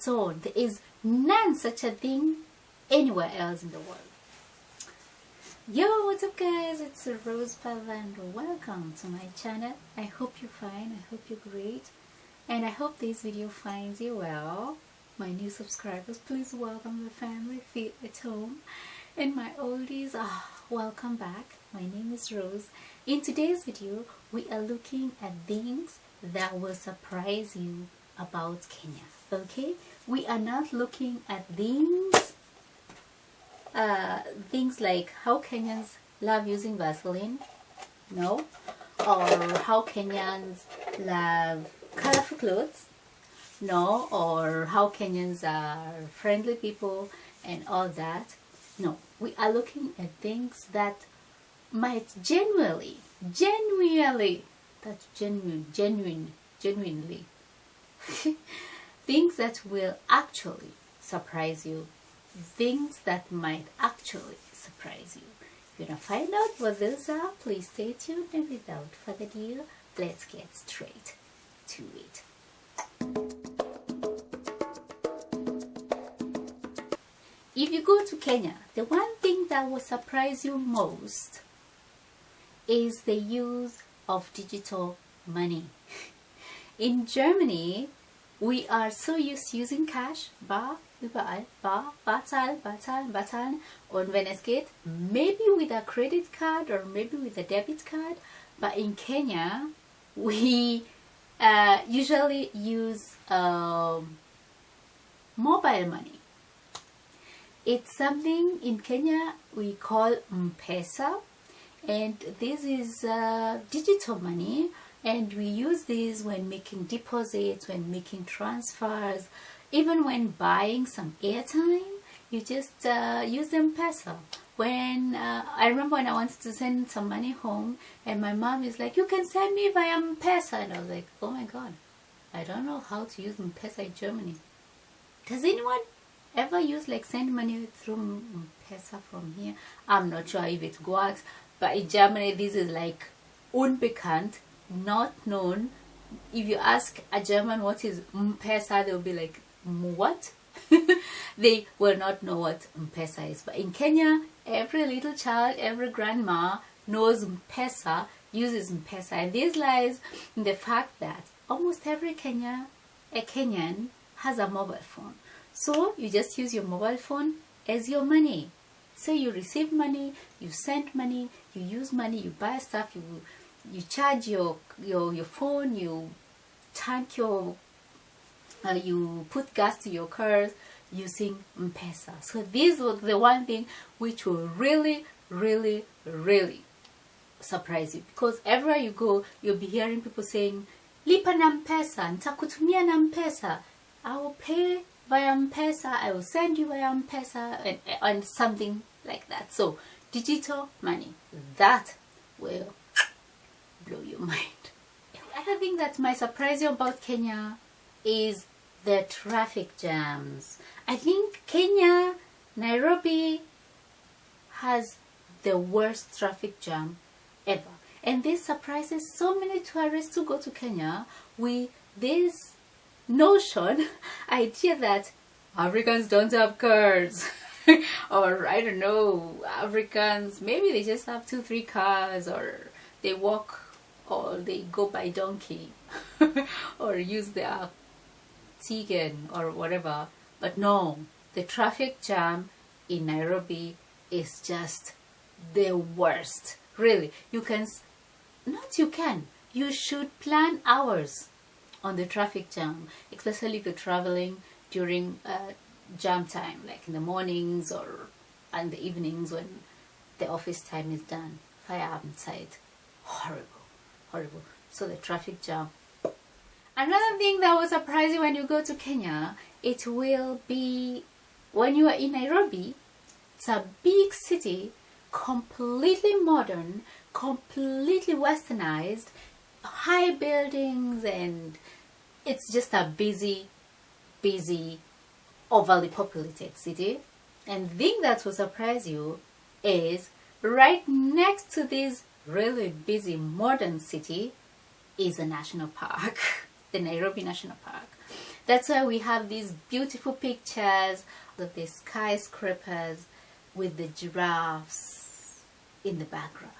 its own. There is none such a thing anywhere else in the world. Yo, what's up guys? It's Rose and welcome to my channel. I hope you're fine, I hope you're great, and I hope this video finds you well. My new subscribers, please welcome the family, feel at home. And my oldies, welcome back. My name is Rose. In today's video, we are looking at things that will surprise you about Kenya. Okay, we are not looking at things like how Kenyans love using Vaseline, no, or how Kenyans love colorful clothes, no, or how Kenyans are friendly people and all that. No, we are looking at things that might genuinely things that will actually surprise you, things that might actually surprise you. If you want to find out what those are, please stay tuned, and without further ado, let's get straight to it. If you go to Kenya, the one thing that will surprise you most is the use of digital money. In Germany, we are so used to using cash, bar, überall, bar, bezahlen, und wenn es geht, maybe with a credit card or maybe with a debit card. But in Kenya, we usually use mobile money. It's something in Kenya we call M-Pesa, and this is digital money, and we use this when making deposits, when making transfers, even when buying some airtime. You just use the M-Pesa. When I remember when I wanted to send some money home, and my mom is like, "You can send me via M-Pesa," and I was like, "Oh my god, I don't know how to use M-Pesa in Germany." Does anyone ever use like send money through M-Pesa from here? I'm not sure if it works, but in Germany this is like unbekannt, not known. If you ask a German what is M-Pesa, they'll be like, what? They will not know what M-Pesa is. But in Kenya, every little child, every grandma knows M-Pesa, uses M-Pesa, and this lies in the fact that almost every Kenyan has a mobile phone. So you just use your mobile phone as your money. So you receive money, you send money, you use money, you buy stuff, you charge your phone, you tank your you put gas to your cars using M-Pesa. So this was the one thing which will really surprise you, because everywhere you go, you'll be hearing people saying, "Lipa na M-Pesa, nitakutumia na M-Pesa, I will pay via M-Pesa, I will send you via M-Pesa," and something like that. So digital money, that will blow your mind. The other thing that might surprise you about Kenya is the traffic jams. I think Kenya, Nairobi has the worst traffic jam ever, and this surprises so many tourists who go to Kenya with this notion, idea that Africans don't have cars or I don't know, Africans maybe they just have 2-3 cars, or they walk, or they go by donkey or use their Tigen or whatever. But no, the traffic jam in Nairobi is just the worst. Really, you should plan hours on the traffic jam, especially if you're traveling during jam time, like in the mornings or in the evenings when the office time is done. Feierabendszeit. Horrible. So the traffic jam. Another thing that will surprise you when you go to Kenya, it will be when you are in Nairobi. It's a big city, completely modern, completely westernized, high buildings, and it's just a busy, overly populated city. And the thing that will surprise you is right next to this really busy modern city is a national park, the Nairobi National Park. That's why we have these beautiful pictures of the skyscrapers with the giraffes in the background.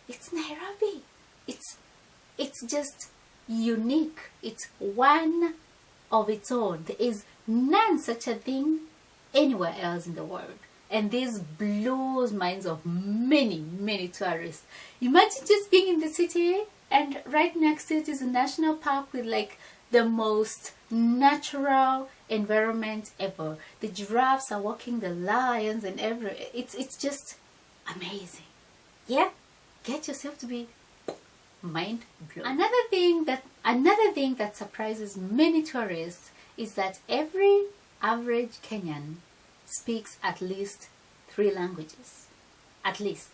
It's Nairobi. It's just unique. It's one of its own. There is none such a thing anywhere else in the world. And this blows minds of many tourists. Imagine just being in the city and right next to it is a national park with like the most natural environment ever. The giraffes are walking the lions and it's just amazing. Yeah, get yourself to be mind blown. Another thing that surprises many tourists is that every average Kenyan speaks at least 3 languages. At least.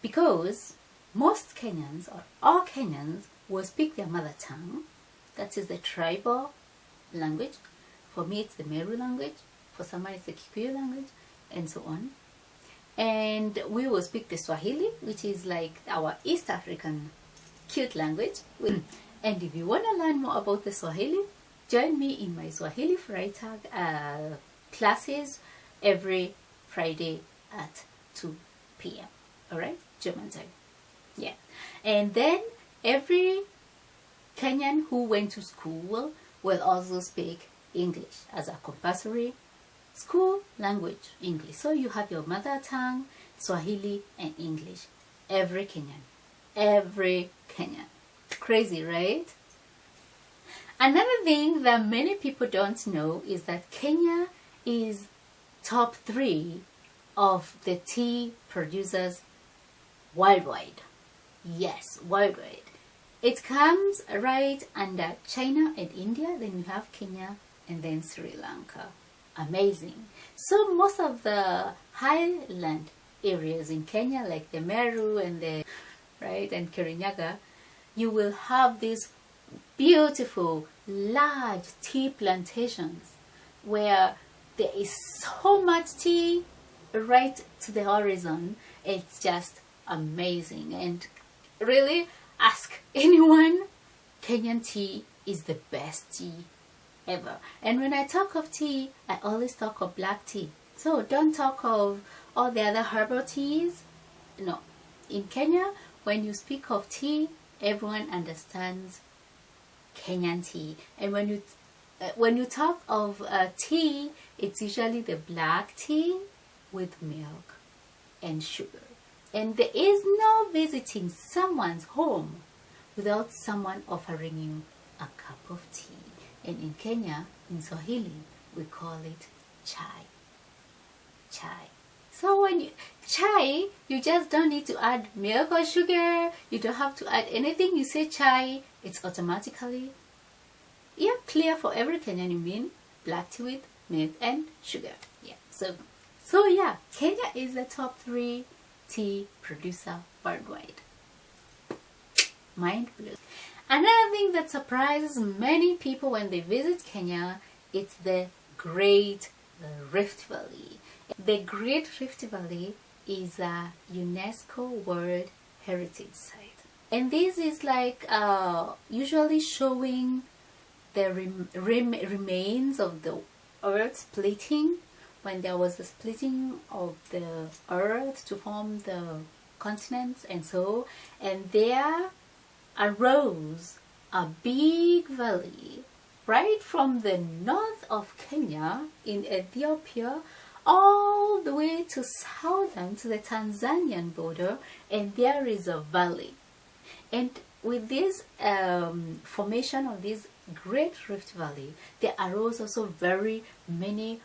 Because most Kenyans, or all Kenyans, will speak their mother tongue. That is the tribal language. For me it's the Meru language. For someone it's the Kikuyu language, and so on. And we will speak the Swahili, which is like our East African cute language. And if you want to learn more about the Swahili, join me in my Swahili Freitag classes every Friday at 2 p.m. Alright? German time. Yeah. And then every Kenyan who went to school will also speak English as a compulsory school language, English. So you have your mother tongue, Swahili and English. Every Kenyan. Every Kenyan. Crazy, right? Another thing that many people don't know is that Kenya is top 3 of the tea producers worldwide. Yes, worldwide. It comes right under China and India, then you have Kenya and then Sri Lanka. Amazing. So most of the highland areas in Kenya, like the Meru and the and Kirinyaga, you will have these beautiful large tea plantations where there is so much tea right to the horizon. It's just amazing. And really, ask anyone, Kenyan tea is the best tea ever. And when I talk of tea, I always talk of black tea. So don't talk of all the other herbal teas. No. In Kenya, when you speak of tea, everyone understands Kenyan tea. And when you talk of tea, it's usually the black tea with milk and sugar. And there is no visiting someone's home without someone offering you a cup of tea. And in Kenya, in Swahili, we call it chai. Chai. So when chai, you just don't need to add milk or sugar. You don't have to add anything. You say chai, it's automatically clear for every Kenyan. You mean black tea with milk and sugar. Yeah. So yeah, Kenya is the top 3 tea producer worldwide. Mind blown. Another thing that surprises many people when they visit Kenya, it's the Great Rift Valley. The Great Rift Valley is a UNESCO World Heritage Site. And this is like usually showing the remains of the earth splitting, when there was the splitting of the earth to form the continents and there arose a big valley right from the north of Kenya in Ethiopia all the way to southern to the Tanzanian border, and there is a valley. And with this formation of this Great Rift Valley, there arose also very many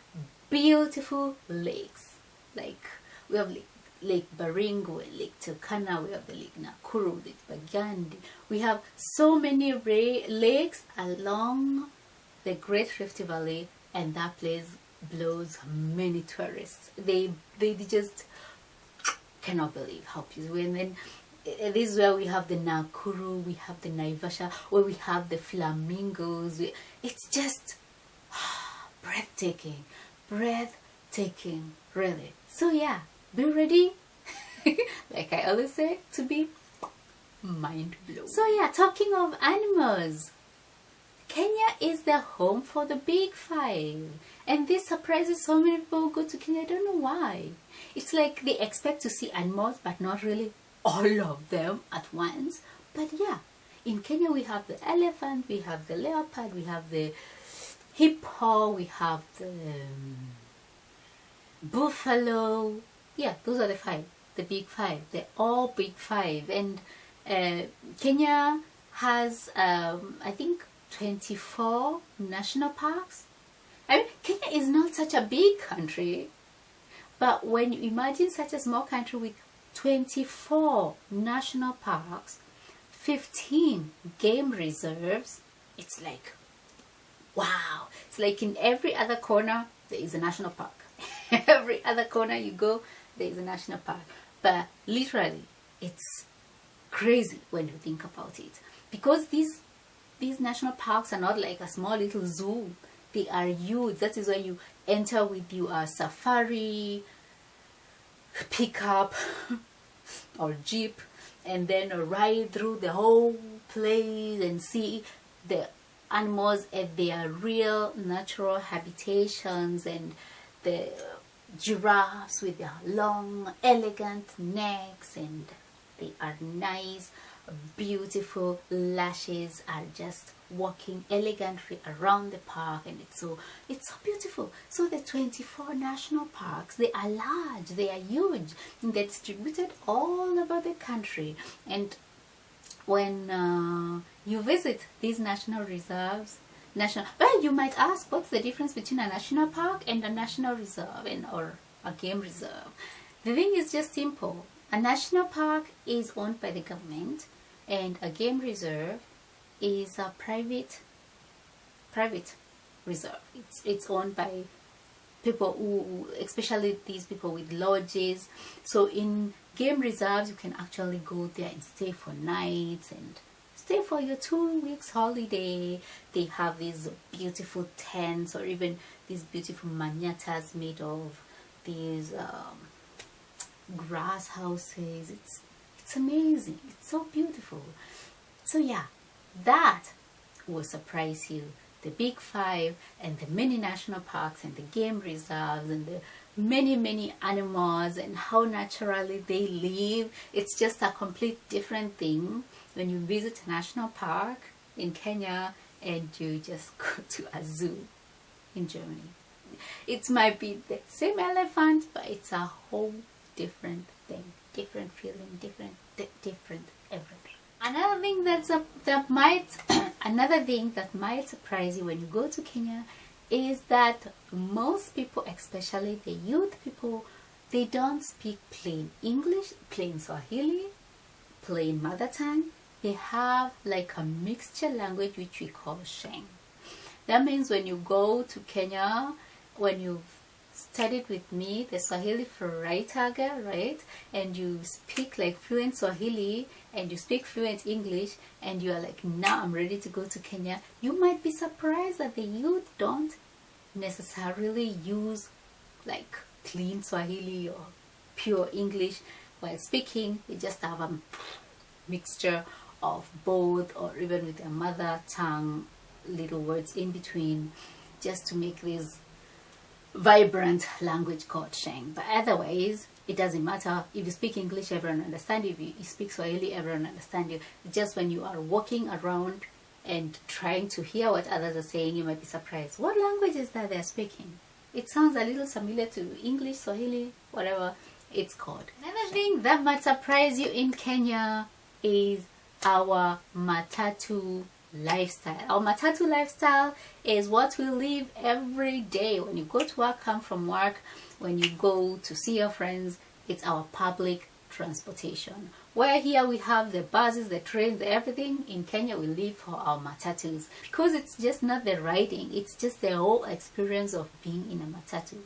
beautiful lakes. Like we have Lake Baringo, Lake Turkana, we have the Lake Nakuru, Lake Bagandi. We have so many lakes along the Great Rift Valley, and that place blows many tourists. They just cannot believe how peaceful. And then this is where we have the Nakuru, we have the Naivasha, where we have the flamingos. It's just breathtaking, really. So yeah, be ready, like I always say, to be mind blown. So yeah, talking of animals, Kenya is the home for the big five. And this surprises so many people who go to Kenya. I don't know why. It's like they expect to see animals, but not really all of them at once. But yeah, in Kenya we have the elephant, we have the leopard, we have the hippo, we have the buffalo. Yeah, those are the five, the big five. They're all big five. And Kenya has, I think, 24 national parks. I mean, Kenya is not such a big country, but when you imagine such a small country with 24 national parks, 15 game reserves, it's like, wow. It's like in every other corner there is a national park. Every other corner you go, there is a national park. But literally, it's crazy when you think about it, because these national parks are not like a small little zoo. They are huge. That is why you enter with your safari pickup or jeep, and then ride through the whole place and see the animals at their real natural habitations, and the giraffes with their long elegant necks, and they are nice, beautiful lashes are just walking elegantly around the park, and it's so beautiful. So the 24 national parks, they are large, they are huge, and they're distributed all over the country. And when you visit these national reserves, well, you might ask, what's the difference between a national park and a national reserve or a game reserve? The thing is just simple. A national park is owned by the government, and a game reserve is a private reserve. It's owned by people who, especially these people with lodges. So in game reserves, you can actually go there and stay for nights and stay for your 2 weeks holiday. They have these beautiful tents, or even these beautiful manyatas made of these grass houses. It's amazing. It's so beautiful. So yeah, that will surprise you. The big five and the many national parks and the game reserves and the many animals and how naturally they live. It's just a complete different thing when you visit a national park in Kenya and you just go to a zoo in Germany. It might be the same elephant, but it's a whole different thing, different feeling, different everything. Another thing another thing that might surprise you when you go to Kenya is that most people, especially the youth people, they don't speak plain English, plain Swahili, plain mother tongue. They have like a mixture language which we call Sheng. That means when you go to Kenya, when you've studied with me the Swahili Freitag, right, and you speak like fluent Swahili and you speak fluent English, and you are like, now I'm ready to go to Kenya, you might be surprised that the youth don't necessarily use like clean Swahili or pure English while speaking. They just have a mixture of both, or even with their mother tongue little words in between, just to make this vibrant language called Sheng. But otherwise, it doesn't matter. If you speak English, everyone understands you. If you speak Swahili, everyone understands you. Just when you are walking around and trying to hear what others are saying, you might be surprised. What language is that they're speaking? It sounds a little similar to English, Swahili, whatever it's called. Another thing that might surprise you in Kenya is our Matatu lifestyle. Our Matatu lifestyle is what we live every day. When you go to work, come from work, when you go to see your friends, it's our public transportation. Where here we have the buses, the trains, everything. In Kenya we live for our matatus, because it's just not the riding, it's just the whole experience of being in a matatu.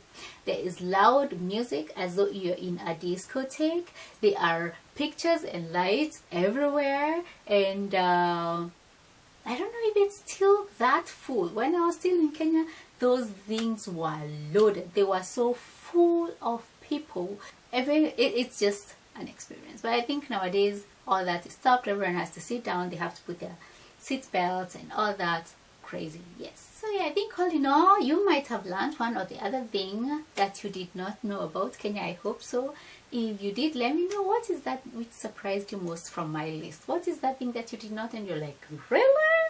There is loud music as though you're in a discotheque. There are pictures and lights everywhere, and I don't know if it's still that full. When I was still in Kenya, those things were loaded. They were so full of people. It's just an experience. But I think nowadays all that is stopped. Everyone has to sit down. They have to put their seat belts and all that crazy. Yes. So yeah, I think all in all, you might have learned one or the other thing that you did not know about Kenya. I hope so. If you did, let me know what is that which surprised you most from my list. What is that thing that you did not and you're like, really?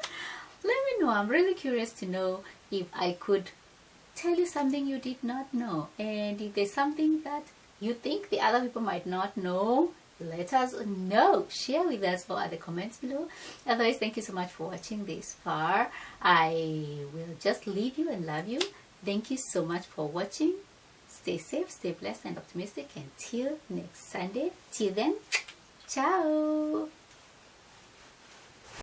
Let me know. I'm really curious to know if I could tell you something you did not know. And if there's something that you think the other people might not know, let us know. Share with us or at the comments below. Otherwise, thank you so much for watching this far. I will just leave you and love you. Thank you so much for watching. Stay safe, stay blessed and optimistic until next Sunday. Till then, ciao.